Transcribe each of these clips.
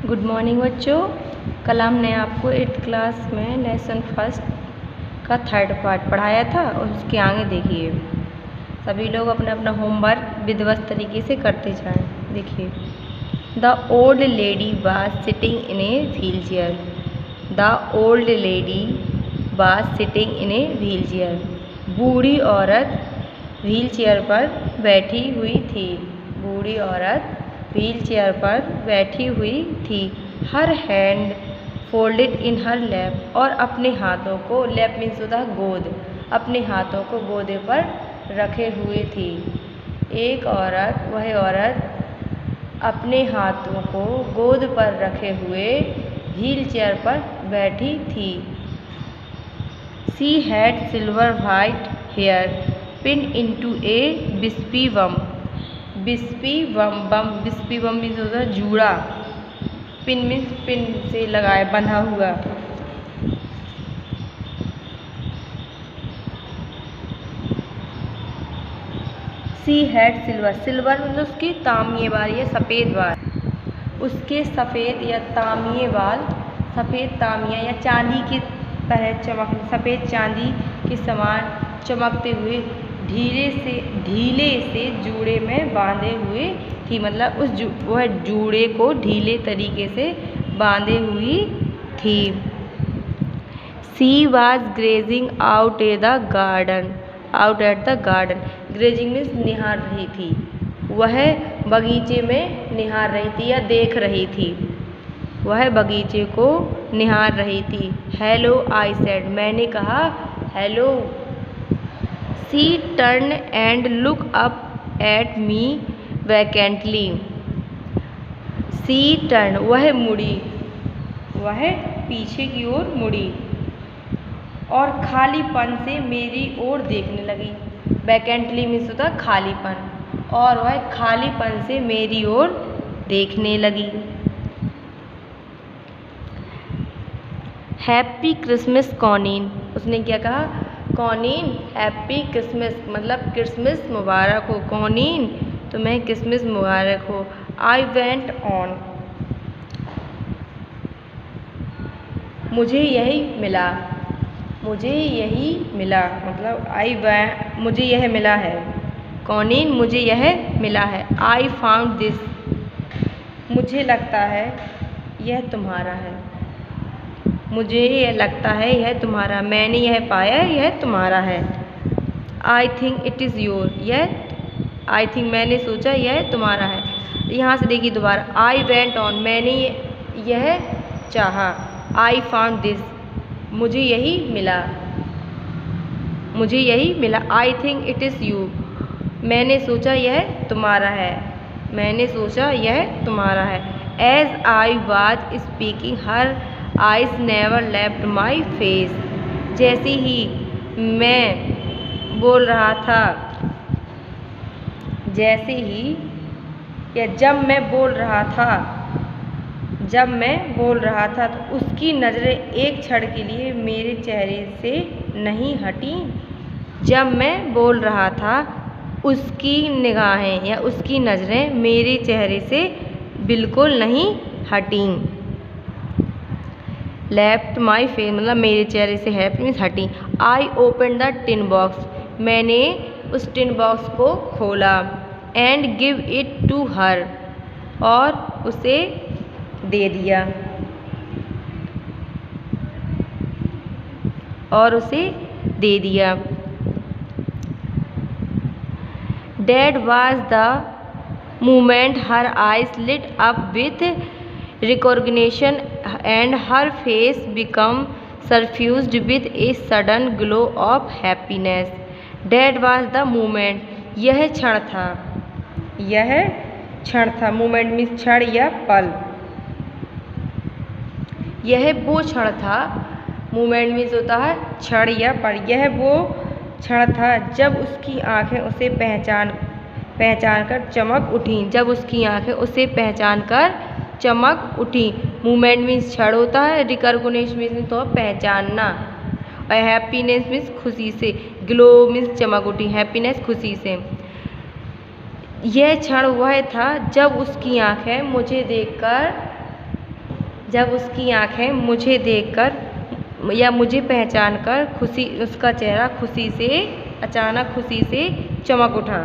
Good morning बच्चों। कल हमने आपको 8th क्लास में लेसन फर्स्ट का थर्ड पार्ट पढ़ाया था और उसके आगे देखिए सभी लोग अपना अपना होमवर्क विधिवत तरीके से करते जाएं। देखिए, the old lady was sitting in a wheel chair. The old lady was sitting in a wheel chair. बूढ़ी औरत व्हील चेयर पर बैठी हुई थी। बूढ़ी औरत व्हील चेयर पर बैठी हुई थी। हर हैंड फोल्डेड इन हर लैप, और अपने हाथों को, लैप मीन्स होता है गोद, अपने हाथों को गोदे पर रखे हुए थी। एक औरत, वह औरत अपने हाथों को गोद पर रखे हुए व्हील चेयर पर बैठी थी। She had silver white hair pinned into a wispy bun. Wispy bomb means होता है जूड़ा। पिन मीन्स पिन से लगाए बंधा हुआ। सी हैड सिल्वर मतलब उसकी तांबे वाल या सफ़ेद बाल, उसके सफ़ेद या तांबे बाल, सफ़ेद तांबिया या चांदी की तरह चमक, सफ़ेद चांदी के समान चमकते हुए ढीले से जूड़े में बांधे हुए थी। मतलब वह जूड़े को ढीले तरीके से बांधे हुई थी। She was grazing out at the garden. Grazing means निहार रही थी। वह बगीचे में निहार रही थी या देख रही थी। वह बगीचे को निहार रही थी। हेलो आई सेड, मैंने कहा hello. She turned and looked up at me vacantly. She turned, वह मुड़ी, वह पीछे की ओर मुड़ी और खालीपन से मेरी ओर देखने लगी। वैकेंटली मीन्स होता है खालीपन, और वह खालीपन से मेरी ओर देखने लगी। हैप्पी क्रिसमस कॉनीन, उसने क्या कहा? कॉनीन हैप्पी क्रिसमस, मतलब क्रिसमस मुबारक हो। कॉनीन तुम्हें क्रिसमस मुबारक हो। आई वेंट ऑन, मुझे यही मिला, मुझे यही मिला, मतलब मुझे यह मिला है। कॉनीन मुझे यह मिला है। आई फाउंड दिस, मुझे लगता है यह तुम्हारा है। मुझे यह लगता है यह तुम्हारा, मैंने यह पाया यह तुम्हारा है। आई थिंक इट इज़ योर, यह आई थिंक मैंने सोचा यह तुम्हारा है। यहाँ से देखिए दोबारा, आई वेंट ऑन, मैंने यह चाहा। आई फाउंड दिस, मुझे यही मिला, मुझे यही मिला। I think it is you, मैंने सोचा यह तुम्हारा है, मैंने सोचा यह तुम्हारा है। As I was speaking her eyes never left my face, जैसे ही मैं बोल रहा था, जैसे ही या जब मैं बोल रहा था, जब मैं बोल रहा था तो उसकी नज़रें एक क्षण के लिए मेरे चेहरे से नहीं हटी। जब मैं बोल रहा था उसकी निगाहें या उसकी नज़रें मेरे चेहरे से बिल्कुल नहीं हटी। लेफ्ट माई फेस मतलब मेरे चेहरे से हैप्पी मीन्स हटी। I open the tin box, मैंने उस टिन बॉक्स को खोला। And give it to her, और उसे दे दिया, और उसे दे दिया। That was the moment her eyes lit up with recognition and her face became suffused with a sudden glow of happiness. That was the moment, यह क्षण था, यह क्षण था। मोमेंट मीन्स क्षण या पल। यह वो क्षण था, मोमेंट मीन्स होता है क्षण या पल। यह वो क्षण था जब उसकी आंखें उसे पहचान कर चमक उठी, जब उसकी आंखें उसे पहचान कर चमक उठी। मोमेंट मीन्स क्षण होता है, रिकॉग्निशन मीन्स तो पहचानना, और हैप्पीनेस मीन्स खुशी से, ग्लो मीन्स चमक उठी, हैप्पीनेस खुशी से। यह क्षण वह था जब उसकी आंखें मुझे देखकर जब उसकी आँखें मुझे देखकर या मुझे पहचान कर उसका चेहरा अचानक खुशी से चमक उठा।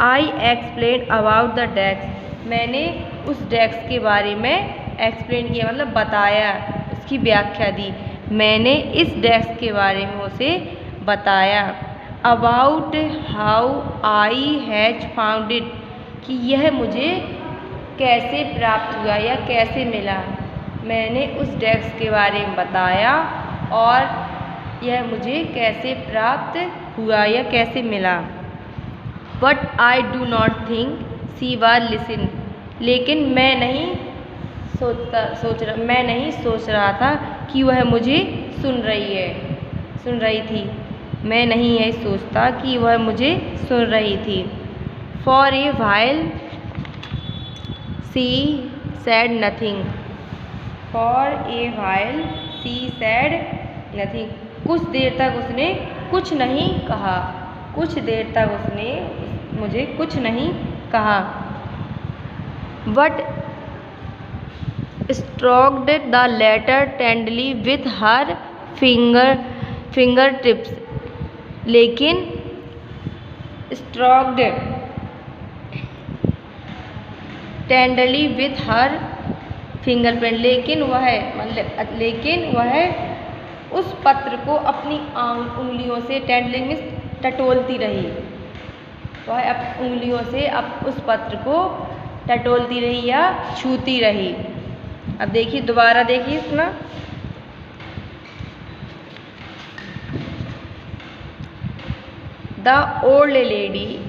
I explain about the desk, मैंने उस डेस्क के बारे में एक्सप्लेन किया, मतलब बताया, उसकी व्याख्या दी। मैंने इस डेस्क के बारे में उसे बताया। About how I has found it, कि यह मुझे कैसे प्राप्त हुआ या कैसे मिला। मैंने उस डेस्क के बारे में बताया और यह मुझे कैसे प्राप्त हुआ या कैसे मिला। But I do not think she was listen, लेकिन मैं नहीं सोच रहा था कि वह मुझे सुन रही थी। मैं नहीं यही सोचता कि वह मुझे सुन रही थी। For a while she said nothing, for a while she said nothing, कुछ देर तक उसने कुछ नहीं कहा, कुछ देर तक उसने मुझे कुछ नहीं कहा। But stroked the letter tenderly with her fingertips, लेकिन stroked tenderly with her fingerprint, लेकिन वह उस पत्र को अपनी उंगलियों से टेंडली में टटोलती रही। वह उंगलियों से उस पत्र को टटोलती रही या छूती रही। अब देखिए, दोबारा देखिए इसमें। The old lady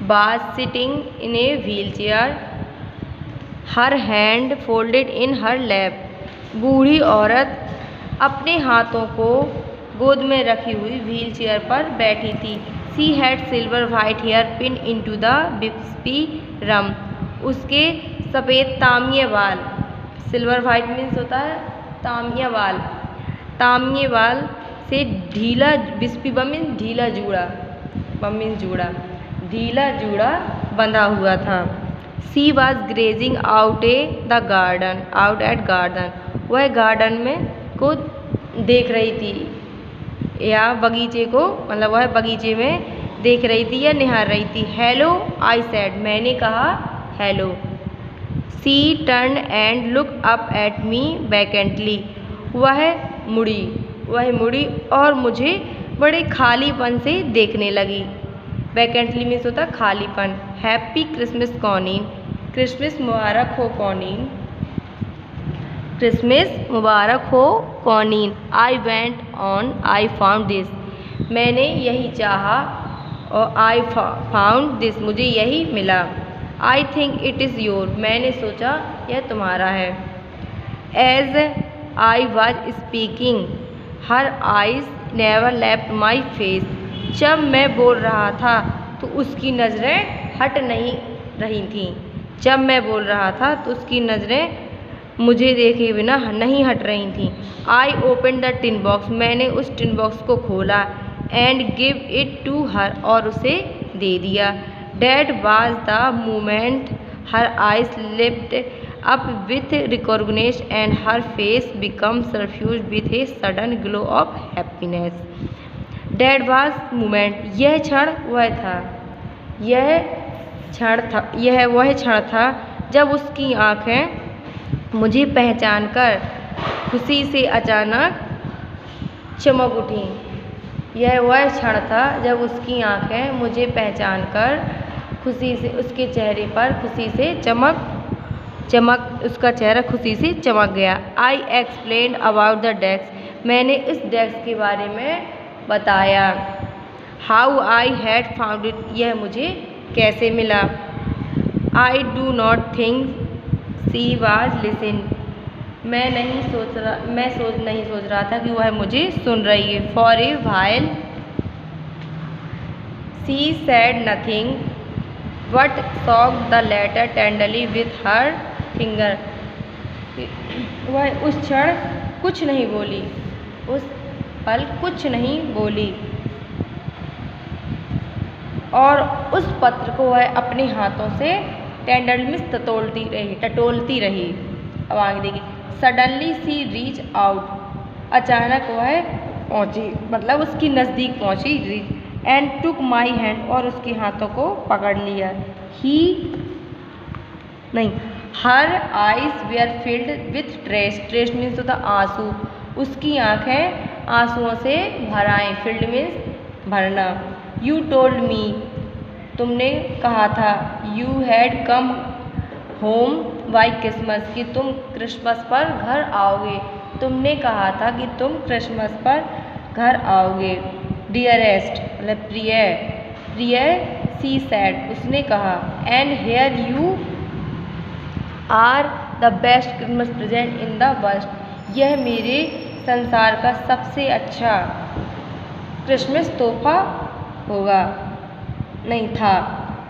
was sitting in a wheelchair, her hand folded in her lap, बूढ़ी औरत अपने हाथों को गोद में रखी हुई व्हील चेयर पर बैठी थी। She had silver white hair pinned into the wispy rum, उसके सफ़ेद तांबे बाल, सिल्वर वाइट मीन्स होता है तांबे बाल से ढीला, विस्पी बमीन ढीला जूड़ा, बमीन जूड़ा, ढीला जूड़ा बंधा हुआ था। She was grazing out at garden, वह गार्डन में को देख रही थी या बगीचे को, मतलब वह बगीचे में देख रही थी या निहार रही थी। हेलो आई सेड, मैंने कहा hello. She turn and look up at me vacantly, वह मुड़ी और मुझे बड़े खालीपन से देखने लगी। वैकेंटली मीन्स होता खालीपन। हैप्पी क्रिसमस कॉनीन, क्रिसमस मुबारक हो कॉनीन, क्रिसमस मुबारक हो Coneen. I went on, I found this, मैंने यही चाहा और आई फाउंड दिस, मुझे यही मिला। I think it is your, मैंने सोचा यह तुम्हारा है। As I was speaking her eyes never left my face, जब मैं बोल रहा था तो उसकी नज़रें हट नहीं रही थीं। जब मैं बोल रहा था तो उसकी नज़रें मुझे देखे बिना नहीं हट रही थीं। I open the tin box, मैंने उस टिन बॉक्स को खोला। And give it to her, और उसे दे दिया। That was the moment her eyes lit up with recognition and her face became suffused with a sudden glow of happiness. That was moment, यह क्षण वह क्षण था जब उसकी आँखें मुझे पहचान कर खुशी से अचानक चमक उठी। यह वह क्षण था जब उसकी आँखें मुझे पहचान कर खुशी से उसके चेहरे पर खुशी से उसका चेहरा खुशी से चमक गया। I explain about the desk, मैंने इस डेस्क के बारे में बताया। How I had found it, यह मुझे कैसे मिला। I do not think she was listen, मैं नहीं सोच रहा था कि वह मुझे सुन रही है। For a while she said nothing but soaked the letter tenderly with her finger, वह उस क्षण कुछ नहीं बोली, उस पल कुछ नहीं बोली और उस पत्र को वह अपने हाथों से टेंडरली टटोलती रही अब आगे देखिए, सडनली सी रीच आउट, अचानक वह पहुँची, मतलब उसकी नज़दीक पहुँची, reach, and took my hand, और उसके हाथों को पकड़ लिया। Her eyes were filled with tears means होता आंसू, उसकी आँखें आंसुओं से भर आए, फिल्ड मीन्स भरना। यू टोल्ड मी, तुमने कहा था, you had come home by Christmas, कि तुम क्रिसमस पर घर आओगे, तुमने कहा था कि तुम क्रिसमस पर घर आओगे। डियरेस्ट मतलब प्रिय, सी सैड, उसने कहा, and here you are the best Christmas present in the world, यह मेरे संसार का सबसे अच्छा क्रिसमस तोहफा होगा, नहीं था।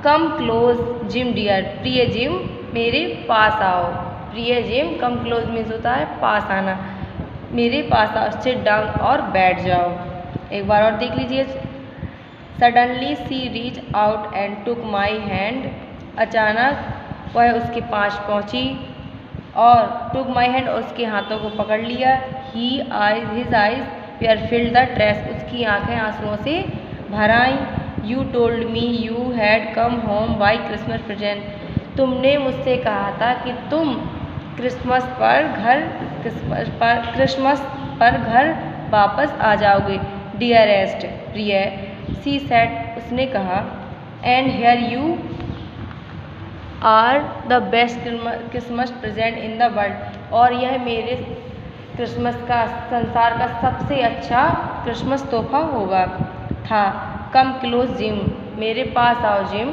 कम क्लोज जिम डियर, प्रिय जिम मेरे पास आओ, प्रिय जिम, कम क्लोज मीन्स होता है पास आना, मेरे पास आओ, सिट डाउन और बैठ जाओ। एक बार और देख लीजिए, suddenly she reach out and took my hand, अचानक वह उसके पास पहुँची और टुक माई हैंड, और उसके हाथों को पकड़ लिया। His eyes were filled the tears, उसकी आँखें आंसुओं से भर आईं। You told me you had come home by Christmas present, तुमने मुझसे कहा था कि तुम क्रिसमस पर घर वापस आ जाओगे। डियरेस्ट प्रिय, सी सेड, उसने कहा, and here you are the best Christmas present in the world, और यह मेरे क्रिसमस का संसार का सबसे अच्छा क्रिसमस तोहफा होगा, था। कम क्लोज जिम, मेरे पास आओ जिम,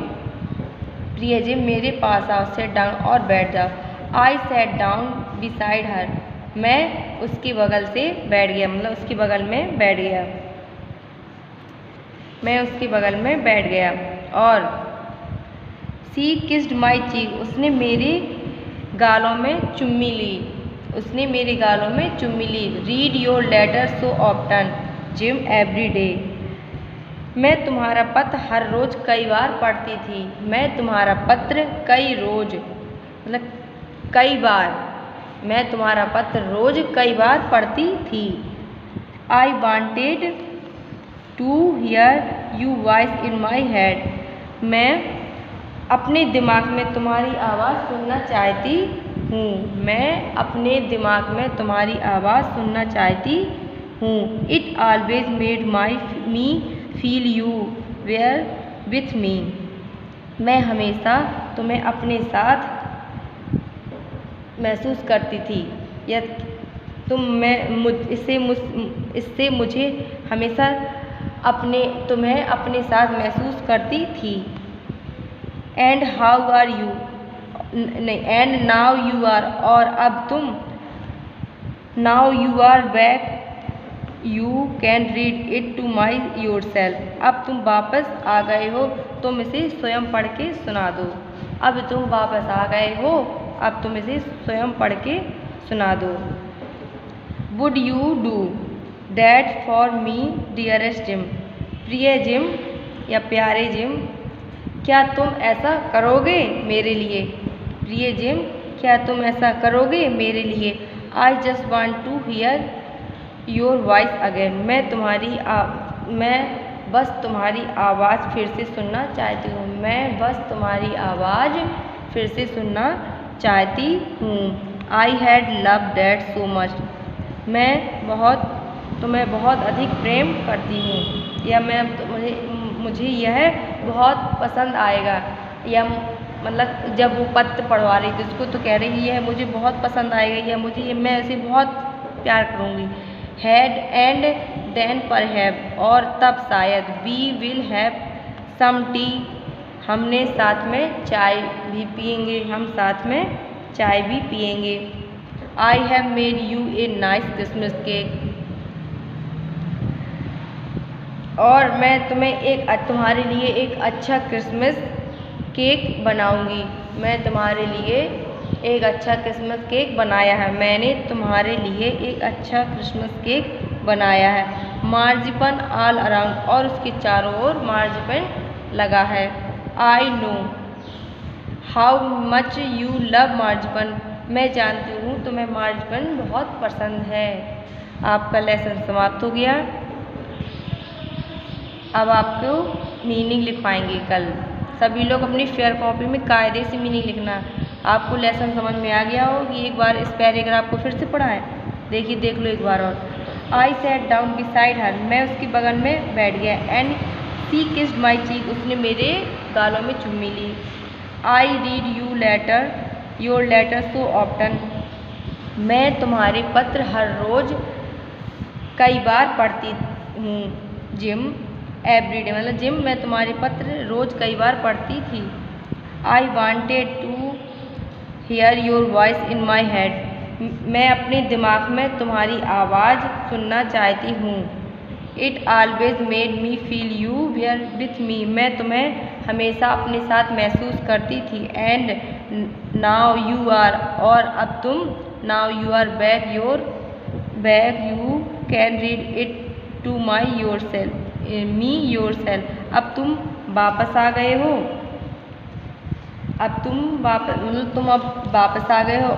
प्रिय जिम मेरे पास आओ, सेट डाउन और बैठ जाओ। आई सेट डाउन बिसाइड हर, मैं उसकी बगल से बैठ गया, मतलब उसकी बगल में बैठ गया, मैं उसकी बगल में बैठ गया। और सी किस्ड माई चीक, उसने मेरे गालों में चुम्मी ली, उसने मेरे गालों में चुम्मी ली। Read your letter so often Jim every day, मैं तुम्हारा पत्र हर रोज़ कई बार पढ़ती थी, मैं तुम्हारा पत्र कई रोज़ मतलब कई बार, मैं तुम्हारा पत्र रोज़ कई बार पढ़ती थी। I wanted to hear you voice in my head, मैं अपने दिमाग में तुम्हारी आवाज़ सुनना चाहती हूँ, मैं अपने दिमाग में तुम्हारी आवाज़ सुनना चाहती हूँ। It always made me feel you were with me, मैं हमेशा तुम्हें अपने साथ महसूस करती थी, या इससे मुझे हमेशा तुम्हें अपने साथ महसूस करती थी। एंड हाउ आर यू, नहीं, एंड नाउ यू आर, और अब तुम, now you are back you can read it to my yourself, अब तुम वापस आ गए हो, तुम इसे स्वयं पढ़ के सुना दो, अब तुम वापस आ गए हो, अब तुम इसे स्वयं पढ़ के सुना दो। Would you do that for me dearest Jim, प्रिय जिम या प्यारे जिम, क्या तुम ऐसा करोगे मेरे लिए, प्रिय जिम क्या तुम ऐसा करोगे मेरे लिए। I just want to hear your voice again, मैं बस तुम्हारी आवाज़ फिर से सुनना चाहती हूँ, मैं बस तुम्हारी आवाज़ फिर से सुनना चाहती हूँ। I had love that so much, मैं तुम्हें बहुत अधिक प्रेम करती हूँ, या मुझे यह बहुत पसंद आएगा, या मतलब जब वो पत्र पढ़वा रही थी उसको तो कह रही यह मुझे बहुत पसंद आएगा, या मैं इसे बहुत प्यार करूँगी। हैड एंड देन परहैप, और तब शायद, we will have some tea, हमने साथ में चाय भी पियेंगे, हम साथ में चाय भी पियेंगे। I have made you a nice Christmas cake, और मैं तुम्हारे लिए एक अच्छा क्रिसमस केक बनाऊंगी, मैं तुम्हारे लिए एक अच्छा क्रिसमस केक बनाया है, मैंने तुम्हारे लिए एक अच्छा क्रिसमस केक बनाया है। मार्जिपन ऑल अराउंड, और उसके चारों ओर मार्जिपन लगा है। I know how much you love marzipan, मैं जानती हूँ तुम्हें मार्जिपन बहुत पसंद है। आपका लेसन समाप्त हो गया। अब आपको मीनिंग लिख पाएंगे कल। सभी लोग अपनी फेयर कॉपी में कायदे से मीनिंग लिखना। आपको लेसन समझ में आ गया हो कि एक बार इस पैराग्राफ को फिर से पढ़ाएं। देखिए, देख लो एक बार और। I sat down beside her, मैं उसके बगल में बैठ गया। And she kissed my cheek, उसने मेरे गालों में चुम्मी ली। I read you letter your letter so often, मैं तुम्हारे पत्र हर रोज कई बार पढ़ती हूँ। जिम एवरीडे, मतलब जिम मैं तुम्हारे पत्र रोज कई बार पढ़ती थी। I wanted to hear your voice in my head, मैं अपने दिमाग में तुम्हारी आवाज़ सुनना चाहती हूँ। It always made me feel you were with me, मैं तुम्हें हमेशा अपने साथ महसूस करती थी। एंड नाउ यू आर, और अब तुम, now you are back you can read it to my yourself me yourself, अब तुम वापस आ गए हो। अब तुम अब वापस आ गए हो,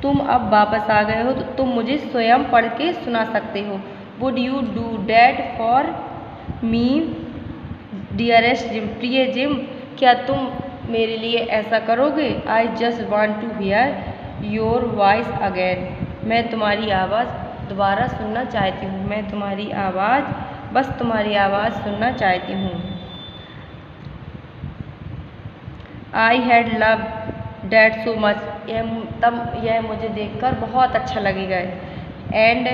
तुम अब वापस आ गए हो तो तुम मुझे स्वयं पढ़ के सुना सकते हो। Would you do that for me dearest Jim, प्रिय जिम, क्या तुम मेरे लिए ऐसा करोगे। I just want to hear your voice again, मैं तुम्हारी आवाज़ दोबारा सुनना चाहती हूँ। मैं तुम्हारी आवाज़, बस तुम्हारी आवाज़ सुनना चाहती हूँ। I had love that so much, यह मुझे देखकर बहुत अच्छा लगेगा। एंड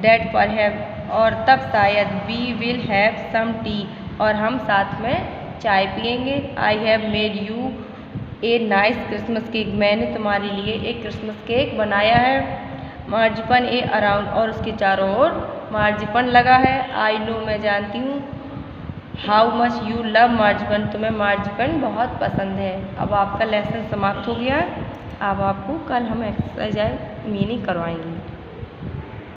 डैट फॉर हैव, और तब शायद we will have some tea, और हम साथ में चाय पियेंगे। I have made you a nice Christmas cake, मैंने तुम्हारे लिए एक क्रिसमस केक बनाया है। मार्जिपन ए अराउंड, और उसके चारों ओर मार्जिपन लगा है। आई नो, मैं जानती हूँ। हाउ मच यू लव मार्जिपन, तुम्हें मार्जिपन बहुत पसंद है। अब आपका लेसन समाप्त हो गया। अब आपको कल हम एक्सरसाइज मीनिंग करवाएंगे।